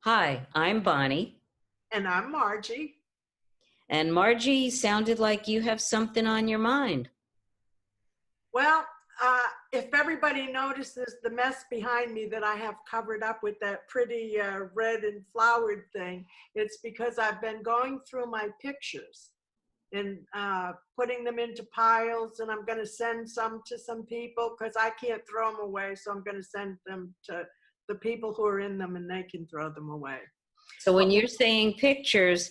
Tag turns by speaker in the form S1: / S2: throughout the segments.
S1: Hi, I'm Bonnie.
S2: And I'm Margie.
S1: And Margie, sounded like you have something on your mind.
S2: Well, if everybody notices the mess behind me that I have covered up with that pretty red and flowered thing, it's because I've been going through my pictures and putting them into piles, and I'm going to send some to some people because I can't throw them away. So I'm going to send them to the people who are in them, and they can throw them away.
S1: So when you're saying pictures,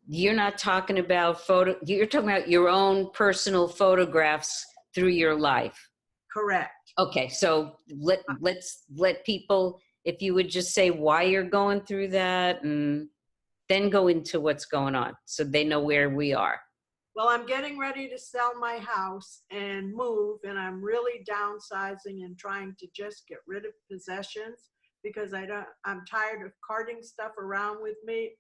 S1: you're not talking about you're talking about your own personal photographs through your life.
S2: Correct.
S1: Okay, so let's let people, if you would just say why you're going through that and then go into what's going on so they know where we are.
S2: Well, I'm getting ready to sell my house and move, and I'm really downsizing and trying to just get rid of possessions because I'm tired of carting stuff around with me.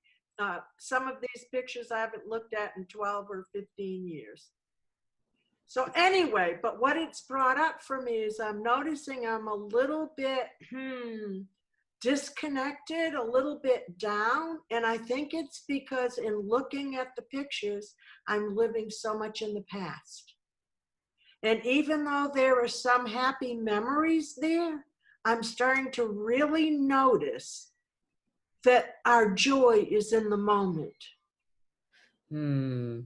S2: Some of these pictures I haven't looked at in 12 or 15 years. So anyway, but what it's brought up for me is I'm noticing I'm a little bit, disconnected, a little bit down. And I think it's because in looking at the pictures, I'm living so much in the past. And even though there are some happy memories there, I'm starting to really notice that our joy is in the moment.
S1: Hmm.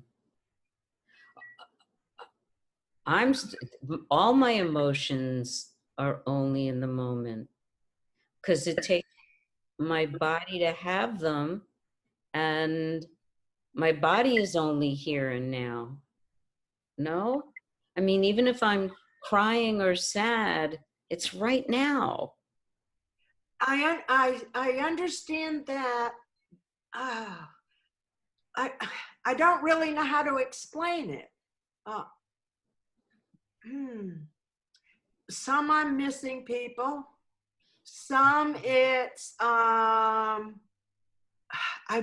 S1: I'm all my emotions are only in the moment because it takes my body to have them, and my body is only here and now. No, I mean, even if I'm crying or sad, it's right now.
S2: I understand that. Uh, I I don't really know how to explain it. Uh, hmm. Some I'm missing people. Some it's I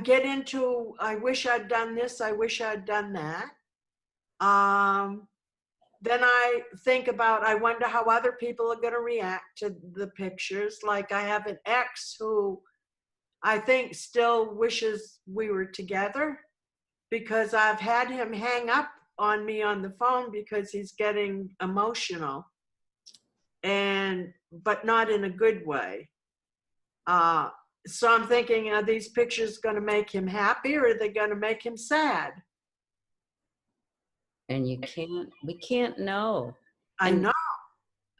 S2: get into I wish I'd done this, I wish I'd done that. Um then I think about I wonder how other people are going to react to the pictures. Like I have an ex who I think still wishes we were together because I've had him hang up on me on the phone because he's getting emotional, and but not in a good way. Uh, so I'm thinking, are these pictures going to make him happy or are they going to make him sad?
S1: And we can't know.
S2: I
S1: And
S2: know.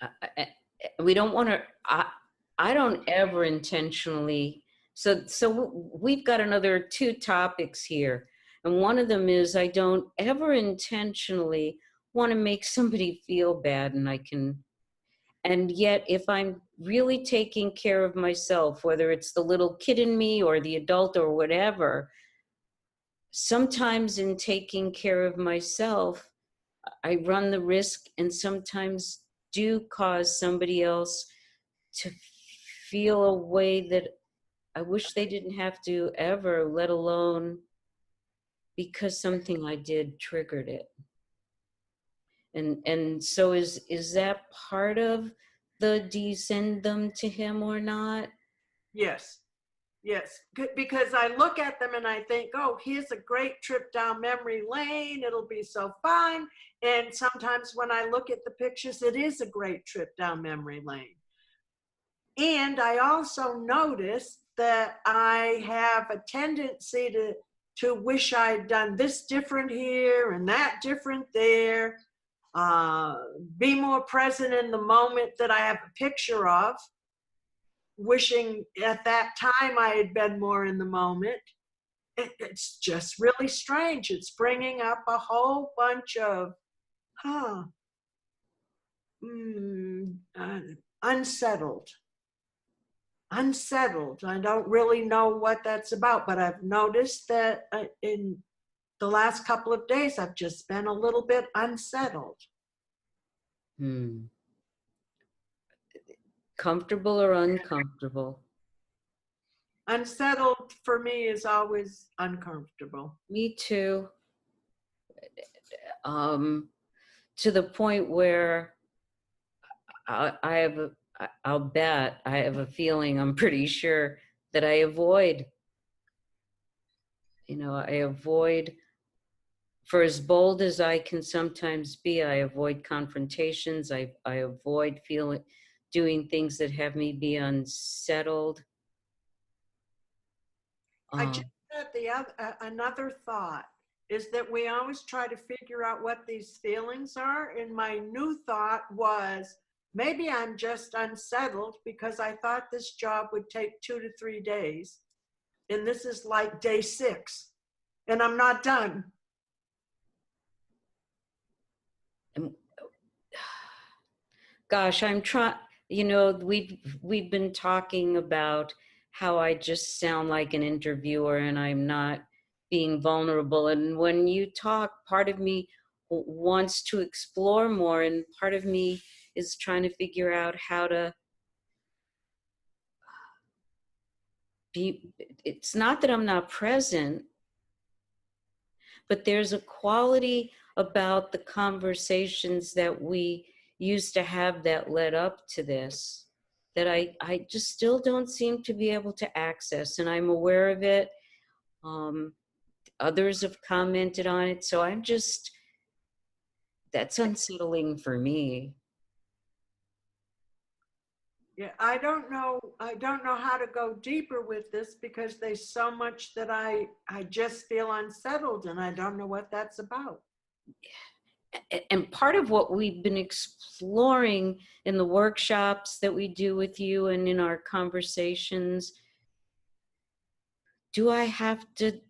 S1: I, I, we don't want to, I don't ever intentionally. So we've got another two topics here. And one of them is I don't ever intentionally want to make somebody feel bad, and yet if I'm really taking care of myself, whether it's the little kid in me or the adult or whatever, sometimes in taking care of myself, I run the risk and sometimes do cause somebody else to feel a way that I wish they didn't have to ever, let alone because something I did triggered it. And so is that part of the do you send them to him or not?
S2: Yes. Yes, because I look at them and I think, oh, here's a great trip down memory lane. It'll be so fun. And sometimes when I look at the pictures, it is a great trip down memory lane. And I also notice that I have a tendency to wish I'd done this different here and that different there. Uh, be more present in the moment that I have a picture of, wishing at that time I had been more in the moment. It's just really strange. It's bringing up a whole bunch of, huh, uh, unsettled. Unsettled. I don't really know what that's about, but I've noticed that in the last couple of days, I've just been a little bit unsettled.
S1: Hmm. Comfortable or uncomfortable?
S2: Unsettled for me is always uncomfortable.
S1: Me too. Um, to the point where I have I'll bet I have a feeling, I'm pretty sure that I avoid. You know, I avoid, for as bold as I can sometimes be, I avoid confrontations. I avoid doing things that have me be unsettled.
S2: I just had another thought is that we always try to figure out what these feelings are. And my new thought was maybe I'm just unsettled because I thought this job would take 2 to 3 days. And this is like day 6 and I'm not done.
S1: And, gosh, I'm trying, you know, we've been talking about how I just sound like an interviewer and I'm not being vulnerable. And when you talk, part of me wants to explore more, and part of me is trying to figure out how to be. It's not that I'm not present, but there's a quality about the conversations that we used to have that led up to this that I just still don't seem to be able to access. And I'm aware of it. Others have commented on it. So I'm just, that's unsettling for me.
S2: Yeah, I don't know how to go deeper with this because there's so much that I just feel unsettled and I don't know what that's about.
S1: And part of what we've been exploring in the workshops that we do with you and in our conversations, do I have to,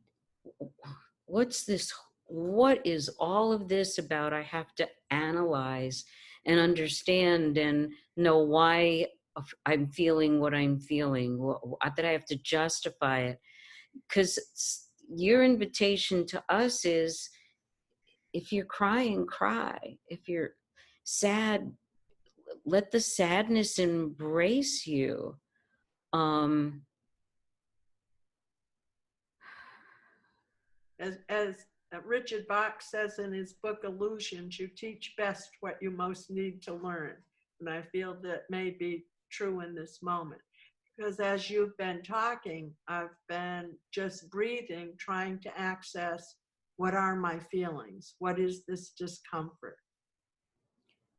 S1: what's this, what is all of this about? I have to analyze and understand and know why I'm feeling what I'm feeling, that I have to justify it. Because your invitation to us is, if you're crying, cry. If you're sad, let the sadness embrace you.
S2: As Richard Bach says in his book Illusions, you teach best what you most need to learn. And I feel that may be true in this moment. Because as you've been talking, I've been just breathing, trying to access what are my feelings? What is this discomfort?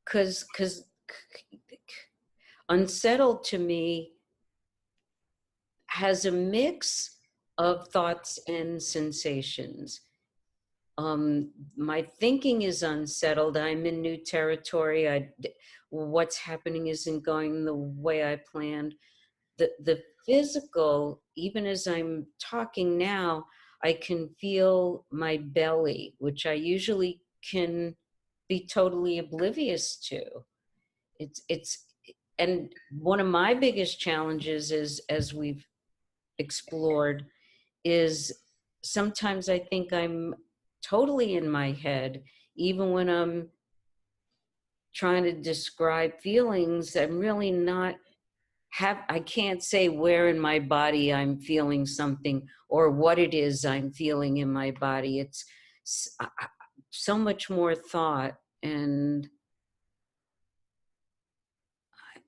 S1: Because unsettled to me has a mix of thoughts and sensations. My thinking is unsettled. I'm in new territory. What's happening isn't going the way I planned. The physical, even as I'm talking now, I can feel my belly, which I usually can be totally oblivious to. It's and one of my biggest challenges is, as we've explored, is sometimes I think I'm totally in my head, even when I'm trying to describe feelings. I'm really not I can't say where in my body I'm feeling something or what it is I'm feeling in my body. It's so much more thought. And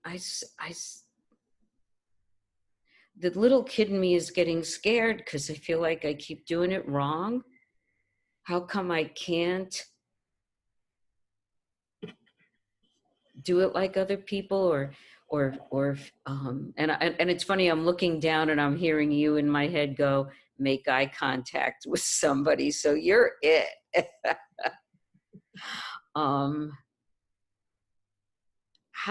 S1: I, the little kid in me is getting scared because I feel like I keep doing it wrong. How come I can't do it like other people? And it's funny, I'm looking down and I'm hearing you in my head go, make eye contact with somebody, so you're it. How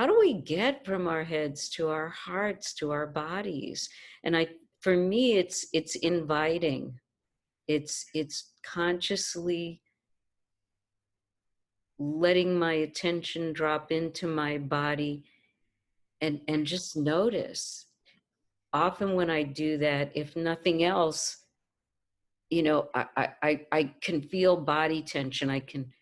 S1: do we get from our heads to our hearts, to our bodies? And for me, it's inviting. It's consciously letting my attention drop into my body and just notice. Often when I do that, if nothing else, you know, I can feel body tension. I can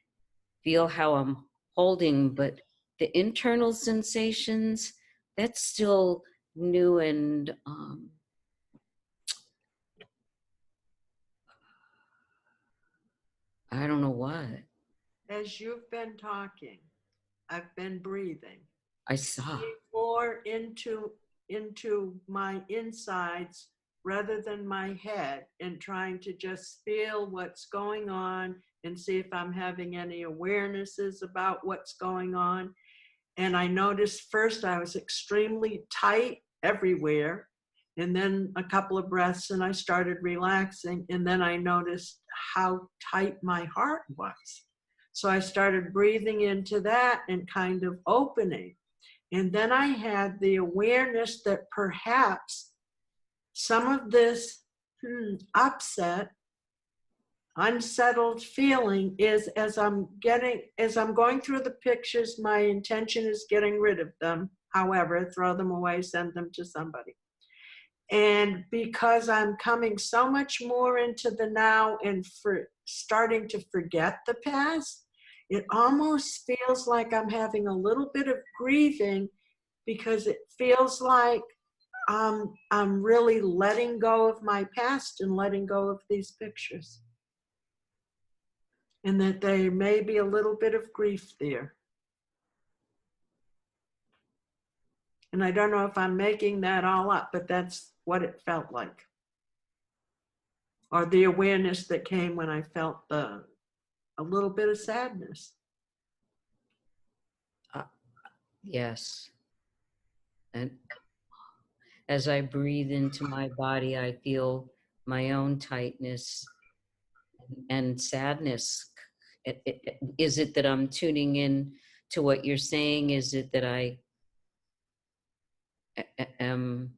S1: feel how I'm holding, but the internal sensations, that's still new. And I don't know what.
S2: As you've been talking, I've been breathing.
S1: I saw.
S2: More into into my insides rather than my head, and trying to just feel what's going on and see if I'm having any awarenesses about what's going on. And I noticed first I was extremely tight everywhere. And then a couple of breaths and I started relaxing. And then I noticed how tight my heart was. So I started breathing into that and kind of opening. And then I had the awareness that perhaps some of this upset, unsettled feeling is as I'm going through the pictures, my intention is getting rid of them. However, throw them away, send them to somebody. And because I'm coming so much more into the now and starting to forget the past, it almost feels like I'm having a little bit of grieving, because it feels like I'm really letting go of my past and letting go of these pictures. And that there may be a little bit of grief there. And I don't know if I'm making that all up, but that's what it felt like. Or the awareness that came when I felt a little bit of sadness.
S1: Yes. And as I breathe into my body, I feel my own tightness and sadness. Is it that I'm tuning in to what you're saying? Is it that I am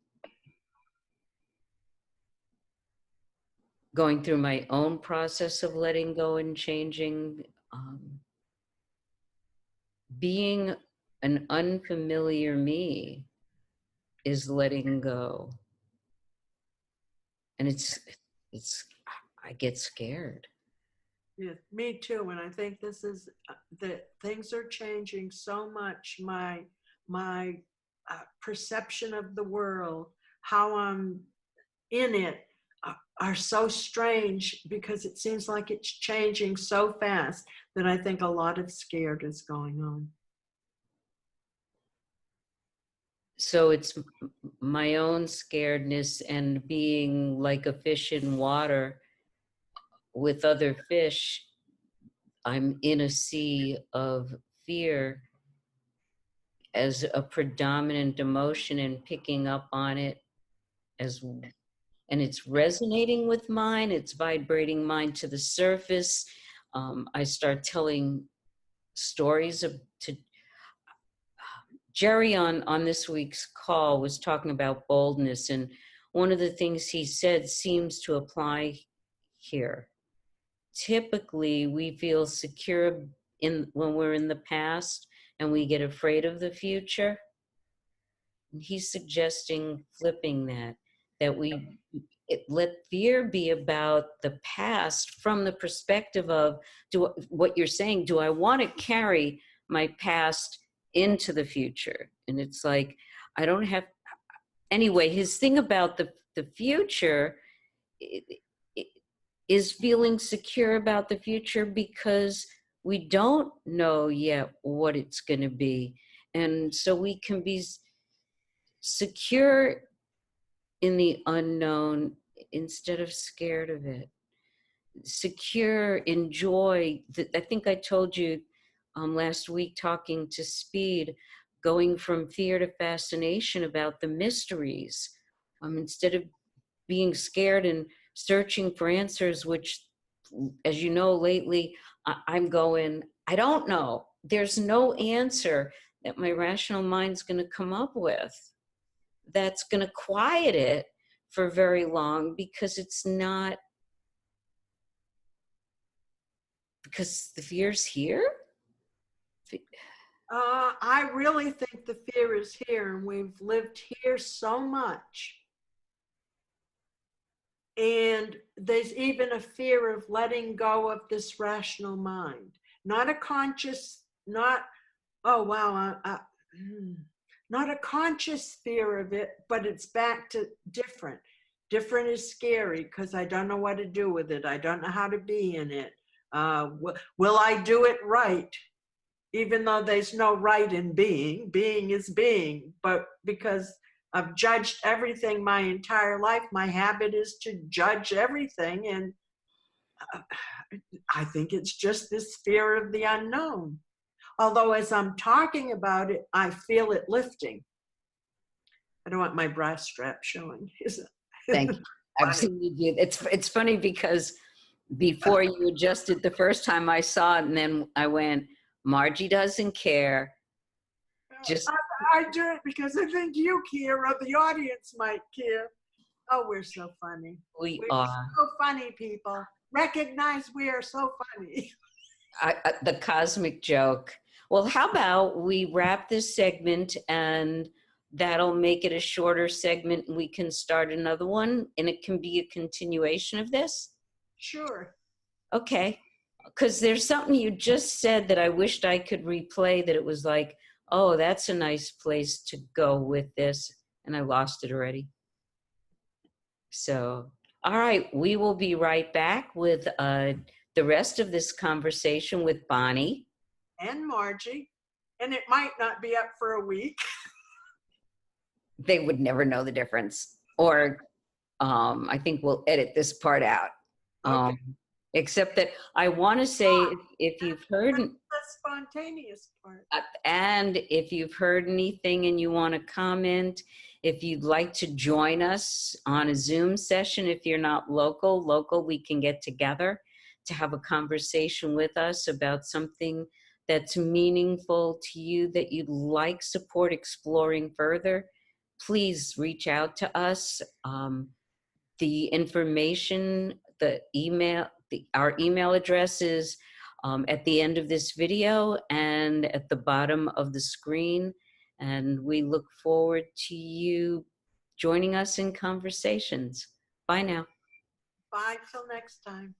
S1: going through my own process of letting go and changing? Being an unfamiliar me is letting go. And I get scared.
S2: Yeah, me too. And I think this is that things are changing so much. My perception of the world, how I'm in it, are so strange, because it seems like it's changing so fast that I think a lot of scared is going on.
S1: So it's my own scaredness and being like a fish in water with other fish. I'm in a sea of fear as a predominant emotion and picking up on it and it's resonating with mine, it's vibrating mine to the surface. I start telling stories to Jerry on this week's call was talking about boldness, and one of the things he said seems to apply here. Typically, we feel secure when we're in the past and we get afraid of the future. And he's suggesting flipping that we let fear be about the past from the perspective of what you're saying, do I want to carry my past into the future? And it's like, I don't have, anyway, his thing about the future is feeling secure about the future because we don't know yet what it's going to be. And so we can be secure in the unknown instead of scared of it. Secure, enjoy. I think I told you last week, talking to Speed, going from fear to fascination about the mysteries. Instead of being scared and searching for answers, which, as you know, lately, I'm going, I don't know. There's no answer that my rational mind's going to come up with that's going to quiet it for very long, because it's not, because the fear's here.
S2: I really think the fear is here, and we've lived here so much. And there's even a fear of letting go of this rational mind. Not a conscious, not, oh, wow, not a conscious fear of it, but it's back to different. Different is scary because I don't know what to do with it. I don't know how to be in it. Will I do it right? Even though there's no right in being is being, but because I've judged everything my entire life. My habit is to judge everything. And I think it's just this fear of the unknown. Although as I'm talking about it, I feel it lifting. I don't want my bra strap showing.
S1: Thank you. I've seen you do. It's funny because before you adjusted the first time I saw it, and then I went, Margie doesn't care. Just
S2: I do it because I think you care or the audience might care. Oh, we're so funny.
S1: we're
S2: We're so funny, people. Recognize we are so funny.
S1: the cosmic joke. Well, how about we wrap this segment and that'll make it a shorter segment and we can start another one and it can be a continuation of this?
S2: Sure.
S1: Okay. Because there's something you just said that I wished I could replay, that it was like, oh, that's a nice place to go with this. And I lost it already. So, all right, we will be right back with the rest of this conversation with Bonnie.
S2: And Margie. And it might not be up for a week.
S1: They would never know the difference. Or I think we'll edit this part out.
S2: Okay.
S1: Except that I want to say, if you've heard
S2: the spontaneous part,
S1: and if you've heard anything and you want to comment, if you'd like to join us on a Zoom session, if you're not local, we can get together to have a conversation with us about something that's meaningful to you, that you'd like support exploring further. Please reach out to us. The information, the email, our email address is at the end of this video and at the bottom of the screen. And we look forward to you joining us in conversations. Bye now.
S2: bye till next time.